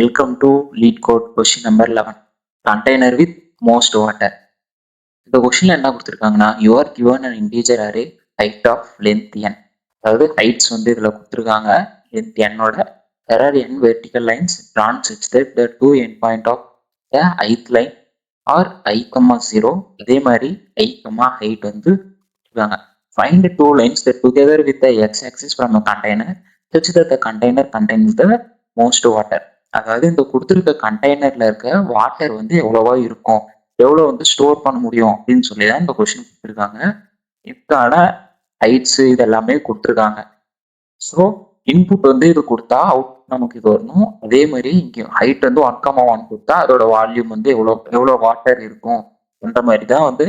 Welcome to lead code question number 11. Container with most water. இந்த கொஸ்டின்ல என்ன கொடுத்துருக்காங்கன்னா, you are given an integer array height of length n. அதாவது heights வந்து இதுல கொடுத்துருக்காங்க length n ஓட. There are n vertical lines drawn such that the two endpoint of the ith line are I, 0. இதே மாதிரி I, height வந்து கொடுத்துருக்காங்க. Find the two lines that together with the x-axis from a container such that the container contains the most water. அதாவது இந்த கொடுத்துருக்க கண்டெய்னர்ல இருக்க water வந்து எவ்வளவா இருக்கும், எவ்வளவு வந்து ஸ்டோர் பண்ண முடியும் அப்படின்னு சொல்லி தான் இந்த கொஸ்டின் கொடுத்துருக்காங்க. இதுக்கான ஹைட்ஸ் இது எல்லாமே கொடுத்துருக்காங்க. ஸோ இன்புட் வந்து இது கொடுத்தா அவுட் நமக்கு இது வரணும். அதே மாதிரி இங்கே ஹைட் வந்து 1,1 கொடுத்தா அதோட வால்யூம் வந்து எவ்வளோ வாட்டர் இருக்கும் அந்த மாதிரி தான் வந்து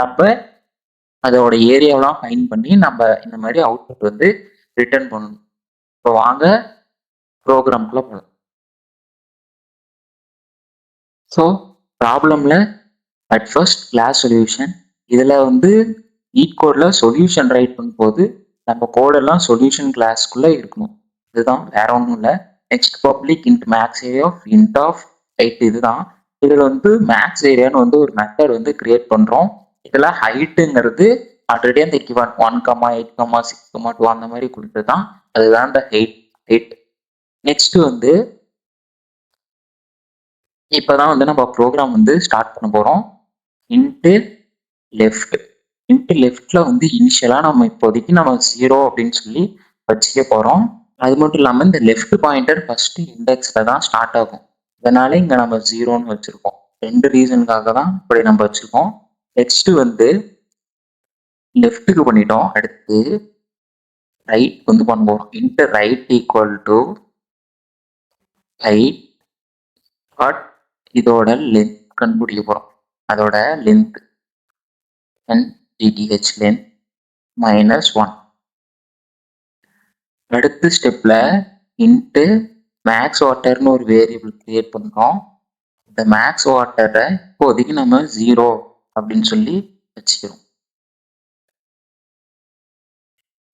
நம்ம அதோட ஏரியாவெல்லாம் ஃபைன் பண்ணி நம்ம இந்த மாதிரி அவுட்புட் வந்து ரிட்டர்ன் பண்ணணும். இப்போ வாங்க ப்ரோக்ராம்குள்ள போகலாம். ஸோ ப்ராப்ளம்ல அட் ஃபர்ஸ்ட் கிளாஸ் சொல்யூஷன், இதில் வந்து லீட் கோடில் சொல்யூஷன் ரைட் பண்ணும்போது நம்ம கோடெல்லாம் சொல்யூஷன் கிளாஸ்க்குள்ளே இருக்கணும். இதுதான், வேற ஒன்றும் இல்லை. Next public int max area of int of height. இதுதான். இதில் வந்து மேக்ஸ் ஏரியான்னு வந்து ஒரு மெத்தட் வந்து கிரியேட் பண்ணுறோம். இதில் ஹைட்டுங்கிறது ஆல்ரெடி அந்த கிவன் 1, 8, 6, 2 அந்த மாதிரி கொடுத்து தான், அதுதான் இந்த ஹைட். நெக்ஸ்ட் வந்து இப்போதான் வந்து நம்ம ப்ரோக்ராம் வந்து ஸ்டார்ட் பண்ண போகிறோம். இன்ட்டு லெஃப்ட்ல வந்து இனிஷியலாக நம்ம இப்போதைக்கு நம்ம 0 அப்படின்னு சொல்லி வச்சுக்க போகிறோம். அது மட்டும் இல்லாமல் இந்த லெஃப்ட் பாயிண்டர் ஃபர்ஸ்ட் இண்டெக்ஸில் தான் ஸ்டார்ட் ஆகும். இதனால இங்கே நம்ம 0ன்னு வச்சுருக்கோம். 2 ரீசனுக்காக தான் இப்படி நம்ம வச்சுருக்கோம். நெக்ஸ்ட் வந்து லெஃப்ட்டுக்கு பண்ணிட்டோம். அடுத்து ரைட் வந்து பண்ண போகிறோம். Int right equal to height but இதோட லென்த் கண்டுபிடிக்க போகிறோம். அதோட லென்த் DTH length -1. அடுத்த ஸ்டெப்ல இன்ட்டு மேக்ஸ் வாட்டர்னு ஒரு வேரியபிள் கிரியேட் பண்ணுறோம். இந்த மேக்ஸ் வாட்டரை இப்போதைக்கு நம்ம 0 அப்படின்னு சொல்லி வச்சுக்கிறோம்.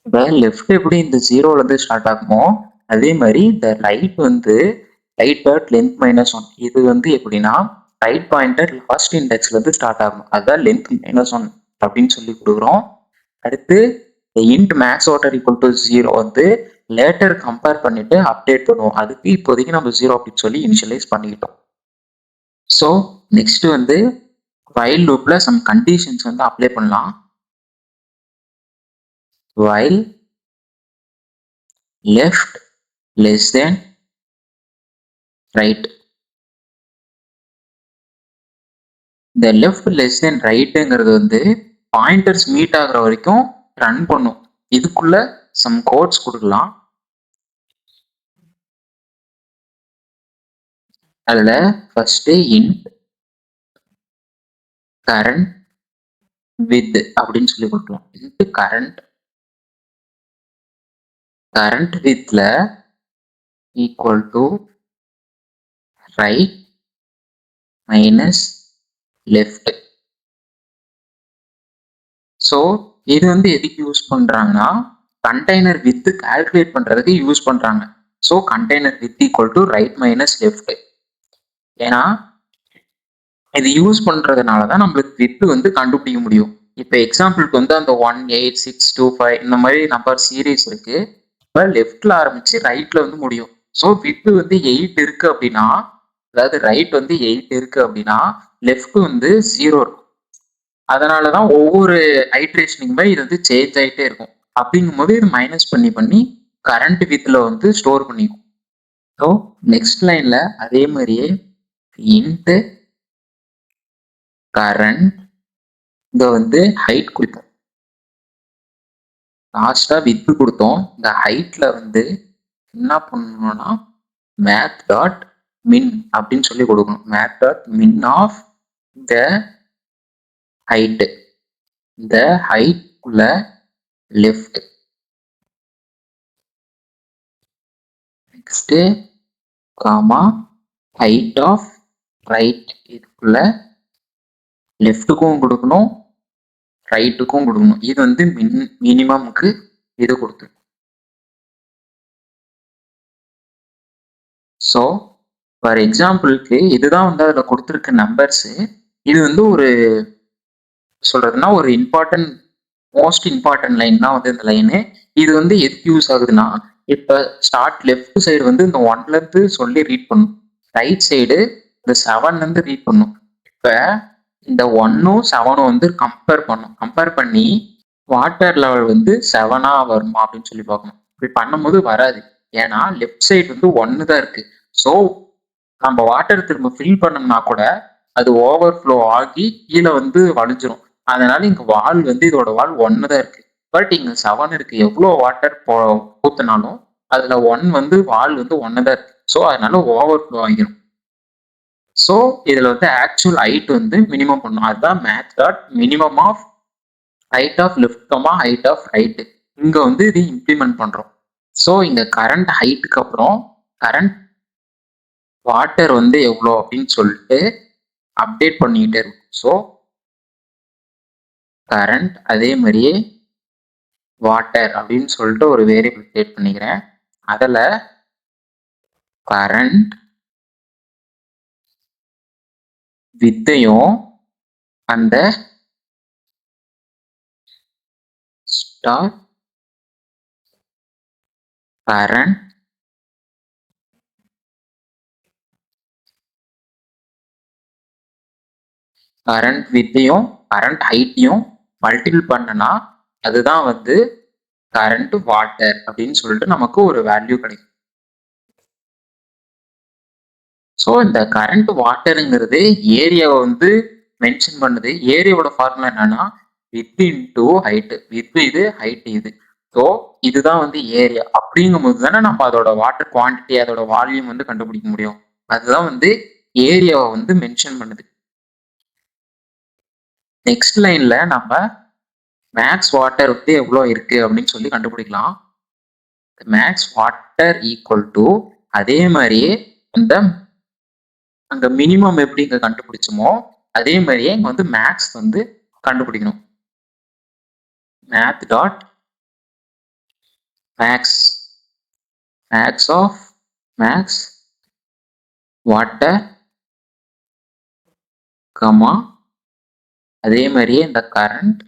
இப்போ லெஃப்ட் எப்படி இந்த 0லேருந்து ஸ்டார்ட் ஆகுமோ அதே மாதிரி இந்த ரைட் வந்து ரைட் டாட் லென்த் -1. இது வந்து எப்படின்னா ரைட் பாயிண்டர் லாஸ்ட் இண்டெக்ஸ்லேருந்து ஸ்டார்ட் ஆகும். அதுதான் லென்த் -1 அப்படின்னு சொல்லி கொடுக்குறோம். அடுத்து int max water equal to 0 வந்து லேட்டர் கம்பேர் பண்ணிட்டு அப்டேட் பண்ணுவோம். அதுக்கு இப்போதைக்கு நம்ம 0 அப்படின்னு சொல்லி இனிஷியலைஸ் பண்ணிக்கிட்டோம். ஸோ நெக்ஸ்ட் வந்து வைல் லூப்ல சம் கண்டிஷன்ஸ் வந்து அப்ளை பண்ணலாம். வைல் லெஃப்ட் லெஸ் தென் ரைட். இந்த லெஃப்ட் லெஸ் தென் ரைட்டுங்கிறது வந்து பாயிண்டர்ஸ் மீட் ஆகுற வரைக்கும் ரன் பண்ணும். இதுக்குள்ள சம் கோட்ஸ் கொடுக்கலாம். அதுல ஃபர்ஸ்ட் இன்ட் கரண்ட் வித் அப்படின்னு சொல்லி கொடுக்கலாம். இன்ட் கரண்ட் வித்ல equal to right minus left. So இது வந்து எதுக்கு யூஸ் பண்றாங்கன்னா கண்டெய்னர் வித் கால்குலேட் பண்றதுக்கு யூஸ் பண்றாங்க. So container width equal to right minus left. ஏன்னா இது யூஸ் பண்றதுனால தான் நம்மளுக்கு வித் வந்து கண்டுபிடிக்க முடியும். இப்போ எக்ஸாம்பிளுக்கு வந்து அந்த 1, 8, 6, 2, 5 இந்த மாதிரி நம்பர் சீரீஸ் இருக்கு. இப்போ லெஃப்ட்ல ஆரம்பிச்சு ரைட்ல வந்து முடியும். ஸோ வித் வந்து 8 இருக்கு அப்படின்னா, அதாவது ரைட் வந்து 8 இருக்கு அப்படின்னா லெஃப்ட் வந்து 0 இருக்கும். அதனாலதான் ஒவ்வொரு ஐட்ரேஷனுக்குமே இது வந்து சேஞ்ச் ஆகிட்டே இருக்கும். அப்படிங்கும் போது இது மைனஸ் பண்ணி கரண்ட் வித்ல வந்து ஸ்டோர் பண்ணிக்கும். ஸோ நெக்ஸ்ட் லைன்ல அதே மாதிரியே இன்ட்டு கரண்ட் இங்க வந்து ஹைட் கொடுத்தோம். லாஸ்டா வித் கொடுத்தோம். இந்த ஹைட்ல வந்து என்ன பண்ணணும்னா மேத் டாட் மின் அப்படின்னு சொல்லி கொடுக்கணும். Math dot min of the height. இந்த ஹைட்குள்ள left. Next comma height of right. இதுக்குள்ள லெஃப்ட்டுக்கும் கொடுக்கணும் ரைட்டுக்கும் கொடுக்கணும். இது வந்து மினிமம்க்கு இது கொடுத்துரும். ஸோ ஃபார் எக்ஸாம்பிளுக்கு இதுதான் வந்து அதில் கொடுத்துருக்க நம்பர்ஸு. இது வந்து ஒரு சொல்றதுன்னா ஒரு மோஸ்ட் இம்பார்ட்டன்ட் லைன் தான் வந்து இந்த லைனு. இது வந்து எதுக்கு யூஸ் ஆகுதுன்னா, இப்போ ஸ்டார்ட் லெஃப்ட் சைடு வந்து இந்த 1லேருந்து சொல்லி ரீட் பண்ணும். ரைட் சைடு இந்த 7லேருந்து ரீட் பண்ணும். இப்போ இந்த 1ம் 7ம் வந்து கம்பேர் பண்ணும். கம்பேர் பண்ணி வாட்டர் லெவல் வந்து 7ஆ வருமா அப்படின்னு சொல்லி பார்க்கணும். இப்படி பண்ணும்போது வராது. ஏன்னா லெஃப்ட் சைடு வந்து 1 தான் இருக்கு. ஸோ நம்ம வாட்டர் திரும்ப ஃபில் பண்ணோம்னா கூட அது ஓவர்ஃப்ளோ ஆகி கீழே வந்து வலிஞ்சிரும். அதனால இங்க வால் வந்து இதோட வால் 1 தான் இருக்கு. பட் இங்க 7 இருக்கு. எவ்வளோ வாட்டர் ஊத்துனாலும் அதுல 1 வந்து வால் வந்து 1 தான் இருக்கு. ஸோ அதனால ஓவர்ஃப்ளோ ஆகிரும். ஸோ இதுல வந்து ஆக்சுவல் ஹைட் வந்து மினிமம் பண்ணும். அதுதான் math dot minimum of height of left height of right. இங்க வந்து இது இம்ப்ளிமெண்ட் பண்றோம். ஸோ இங்க கரண்ட் ஹைட்டுக்கு அப்புறம் கரண்ட் வாட்டர் வந்து எவ்வளோ அப்படின்னு சொல்லிட்டு அப்டேட் பண்ணிக்கிட்டே இருக்கும். ஸோ கரண்ட் அதே மாதிரியே வாட்டர் அப்படின்னு சொல்லிட்டு ஒரு வேரியபிள் கிரியேட் பண்ணிக்கிறேன். அதில் கரண்ட் வித்தையும் அந்த ஸ்டார் கரண்ட் வித்தையும் கரண்ட் ஹைட்டையும் மல்டிபிள் பண்ணனா அதுதான் வந்து கரண்ட் வாட்டர் அப்படின்னு சொல்லிட்டு நமக்கு ஒரு வேல்யூ கிடைக்கும். ஸோ இந்த கரண்ட் வாட்டருங்கிறது ஏரியாவை வந்து மென்ஷன் பண்ணுது. ஏரியாவோட ஃபார்முலா என்னன்னா வித் இன்டூ ஹைட்டு. வித் இது ஹைட் இது. ஸோ இதுதான் வந்து ஏரியா. அப்படிங்கும் போது தானே நம்ம அதோட வாட்டர் குவான்டிட்டி அதோட வால்யூம் வந்து கண்டுபிடிக்க முடியும். அதுதான் வந்து ஏரியாவை வந்து மென்ஷன் பண்ணுது. நெக்ஸ்ட் லைன்ல நம்ம மேக்ஸ் வாட்டர் வந்து எவ்வளோ இருக்கு அப்படின்னு சொல்லி கண்டுபிடிக்கலாம். மேக்ஸ் வாட்டர் ஈக்குவல் டு அதே மாதிரியே அந்த அங்க மினிமம் எப்படி இங்க கண்டுபிடிச்சோமோ அதே மாதிரியே இங்க வந்து மேக்ஸ் வந்து கண்டுபிடிக்கணும். Math dot max of max water comma அதே மாதிரியே இந்த கரண்ட்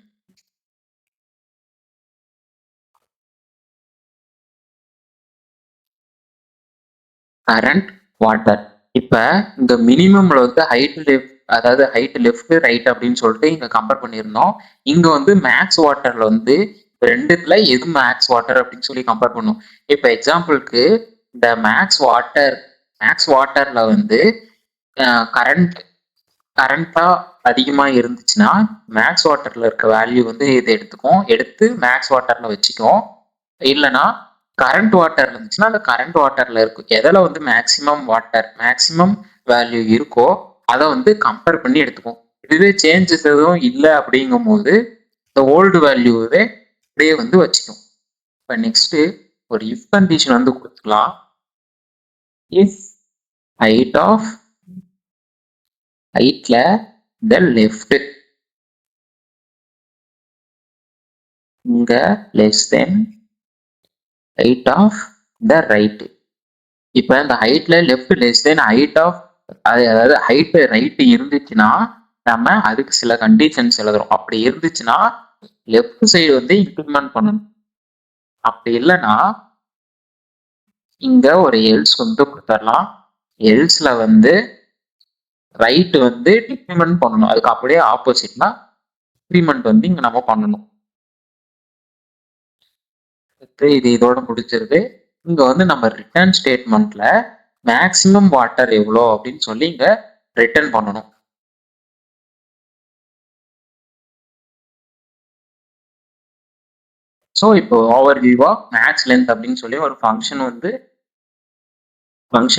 வாட்டர். இப்ப இந்த மினிமம்ல வந்து ஹைட் லெஃப்ட் அதாவது ஹைட் லெஃப்ட் ரைட் அப்படின்னு சொல்லிட்டு இங்க கம்பேர் பண்ணியிருந்தோம். இங்க வந்து மேக்ஸ் வாட்டர்ல வந்து ரெண்டுத்துல எது மேக்ஸ் வாட்டர் அப்படின்னு சொல்லி கம்பேர் பண்ணும். இப்ப எக்ஸாம்பிளுக்கு இந்த மேக்ஸ் வாட்டர்ல வந்து கரண்டா அதிகமா இருந்துச்சுன்னா மேக்ஸ் வாட்டர்ல இருக்க வேல்யூ வந்து இதை எடுத்து மேக்ஸ் வாட்டர்ல வச்சுக்கும். இல்லைன்னா கரண்ட் வாட்டர்ல இருந்துச்சுன்னா அந்த கரண்ட் வாட்டர்ல இருக்கும். எதில் வந்து மேக்சிமம் வேல்யூ இருக்கோ அதை வந்து கம்பேர் பண்ணி எடுத்துக்கும். இதுவே சேஞ்சஸ் எதுவும் இல்லை அப்படிங்கும் போது இந்த ஓல்டு வேல்யூவே அப்படியே வந்து வச்சுக்கும். இப்போ நெக்ஸ்ட் ஒரு இஃப் கண்டிஷன் வந்து கொடுத்துக்கலாம். இஃப் ஹைட்ல த லெஃப்ட் இங்க less than height of the right. இப்போ இந்த ஹைட்ல left less than height of அதாவது ஹைட் ரைட் இருந்துச்சுன்னா நம்ம அதுக்கு சில கண்டிஷன்ஸ் எழுதுறோம். அப்படி இருந்துச்சுன்னா லெஃப்ட் சைடு வந்து இம்ப்ளிமெண்ட் பண்ணணும். அப்படி இல்லைன்னா இங்க ஒரு எல்ஸ் வந்து கொடுத்துடலாம். எல்ஸ்ல வந்து ரைட் வந்து டிக்ரிமெண்ட் பண்ணணும். அதுக்கு அப்படியே ஆப்போசிட்னா இன்க்ரிமெண்ட் வந்து இங்க நம்ம பண்ணணும். இது இதோட முடிச்சிருது. இங்க வந்து நம்ம ரிட்டர்ன் ஸ்டேட்மெண்ட்ல மேக்சிமம் வாட்டர் எவ்வளோ அப்படின்னு சொல்லி இங்க ரிட்டர்ன் பண்ணணும். ஸோ இப்போ ஓவர் வியூவா மேக்ஸ் லென்த் அப்படின்னு சொல்லி ஒரு ஃபங்க்ஷன்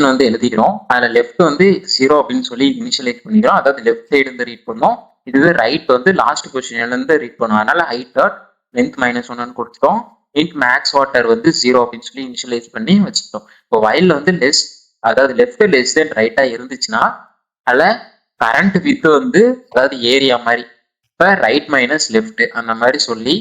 வந்து எழுதிக்கிறோம். அதில் லெஃப்ட் வந்து 0 அப்படின்னு சொல்லி இனிஷியலைஸ் பண்ணிக்கிறோம். அதாவது லெஃப்ட் சைடு இருந்து ரீட் பண்ணோம். இதுவே ரைட் வந்து லாஸ்ட் பொசிஷன்லேருந்து ரீட் பண்ணும். அதனால ஹைட் டாட் லென்த் -1 கொடுத்துட்டோம். இன்ட் மேக்ஸ் வாட்டர் வந்து 0 அப்படின்னு சொல்லி இனிஷியலைஸ் பண்ணி வச்சுக்கிட்டோம். இப்போ வயல்ல வந்து அதாவது லெஃப்ட் லெஸ் தென் ரைட்டா இருந்துச்சுன்னா அதில் கரண்ட் வித் வந்து அதாவது ஏரியா மாதிரி இப்போ ரைட் மைனஸ் லெஃப்ட் அந்த மாதிரி சொல்லி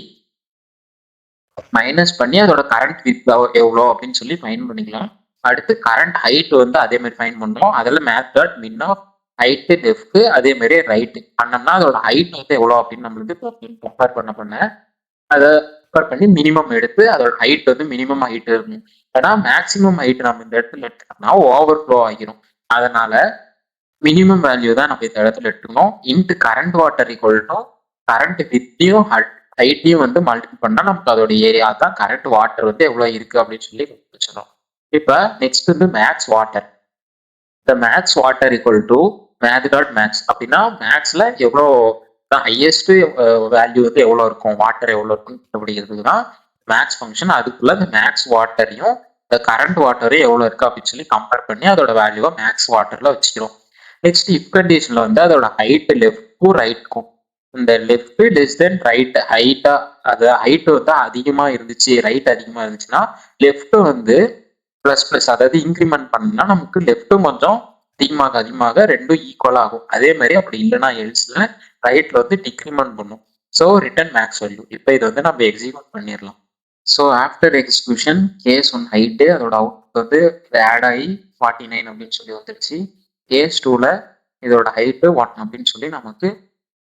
மைனஸ் பண்ணி அதோட கரண்ட் வித் எவ்வளோ அப்படின்னு சொல்லி ஃபைன் பண்ணிக்கலாம். அடுத்து கரண்ட் ஹைட் வந்து அதே மாதிரி ஃபைன் பண்றோம். அதுல math dot min of height left அதே மாதிரி ரைட் பண்ணோம்னா அதோட ஹைட் வந்து எவ்வளோ அப்படின்னு நம்மளுக்கு கம்பேர் பண்ண அதை கம்பேர் பண்ணி மினிமம் எடுத்து அதோட ஹைட் வந்து மினிமம் ஹைட் இருக்கும். ஏன்னா மேக்சிமம் ஹைட் நம்ம இந்த இடத்துல எடுத்துட்டோம்னா ஓவர் ஃப்ளோ ஆகிரும். அதனால மினிமம் வேல்யூ தான் நம்ம இந்த இடத்துல எடுத்துக்கணும். Int current water equal to current வித்தையும் ஹைட்டையும் வந்து மல்டிபிள் பண்ணா நமக்கு அதோட ஏரியா தான் கரண்ட் வாட்டர் வந்து எவ்வளவு இருக்கு அப்படின்னு சொல்லி வச்சிடும். இப்ப நெக்ஸ்ட் வந்து மேக்ஸ் வாட்டர். இந்த max water equal to math dot max அப்படின்னா மேக்ஸ்ல எவ்வளோ ஹையஸ்ட் வேல்யூ வந்து எவ்வளவு இருக்கும், வாட்டர் எவ்வளவு இருக்கும் அப்படிங்கிறதுக்கு தான் மேக்ஸ் ஃபங்க்ஷன். அதுக்குள்ள இந்த மேக்ஸ் வாட்டரையும் இந்த கரண்ட் வாட்டரையும் எவ்வளவு இருக்கு அப்படின்னு சொல்லி கம்பேர் பண்ணி அதோட வேல்யூவை மேக்ஸ் வாட்டர்ல வச்சுக்கிறோம். நெக்ஸ்ட் இஃப் கண்டிஷன்ல வந்து அதோட ஹைட் லெஃப்ட்க்கும் ரைட்க்கும், இந்த லெஃப்ட் லெஸ் தென் ரைட் ஹைட்டா, அது ஹைட் வந்து அதிகமா இருந்துச்சு ரைட் அதிகமா இருந்துச்சுன்னா லெஃப்ட் வந்து பிளஸ் பிளஸ் அதாவது இன்க்ரிமெண்ட் பண்ணா நமக்கு லெஃப்ட்டும் கொஞ்சம் அதிகமாக ரெண்டும் ஈக்குவல் ஆகும். அதே மாதிரி அப்படி இல்லைன்னா எல்ஸ்ல ரைட்ல வந்து டிக்ரிமெண்ட் பண்ணும். So return max value. இப்போ இதை வந்து நம்ம எக்ஸிக்யூட் பண்ணிடலாம். So after execution case one height அதோட அவுட் வந்து ஆட் ஆகி 49 அப்படின்னு சொல்லி வந்துருச்சு. கேஸ் 2ல இதோட ஹைட்டு 1 அப்படின்னு சொல்லி நமக்கு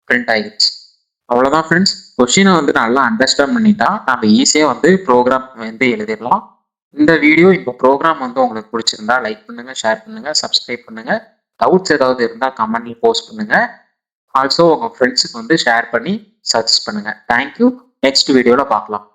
பிரிண்ட் ஆகிடுச்சு. அவ்வளோதான் ஃப்ரெண்ட்ஸ். கொஸ்டினை வந்து நல்லா அண்டர்ஸ்டாண்ட் பண்ணிட்டா நம்ம ஈஸியாக வந்து ப்ரோக்ராம் வந்து எழுதிடலாம். இந்த வீடியோ இந்த ப்ரோக்ராம் வந்து உங்களுக்கு பிடிச்சிருந்தா லைக் பண்ணுங்க, ஷேர் பண்ணுங்க, சப்ஸ்கிரைப் பண்ணுங்க. டவுட்ஸ் ஏதாவது இருந்தால் கமெண்ட்ல போஸ்ட் பண்ணுங்க. ஆல்சோ உங்க ஃப்ரெண்ட்ஸுக்கு வந்து ஷேர் பண்ணி சஜஸ்ட் பண்ணுங்க. தேங்க்யூ. நெக்ஸ்ட் வீடியோவில் பார்க்கலாம்.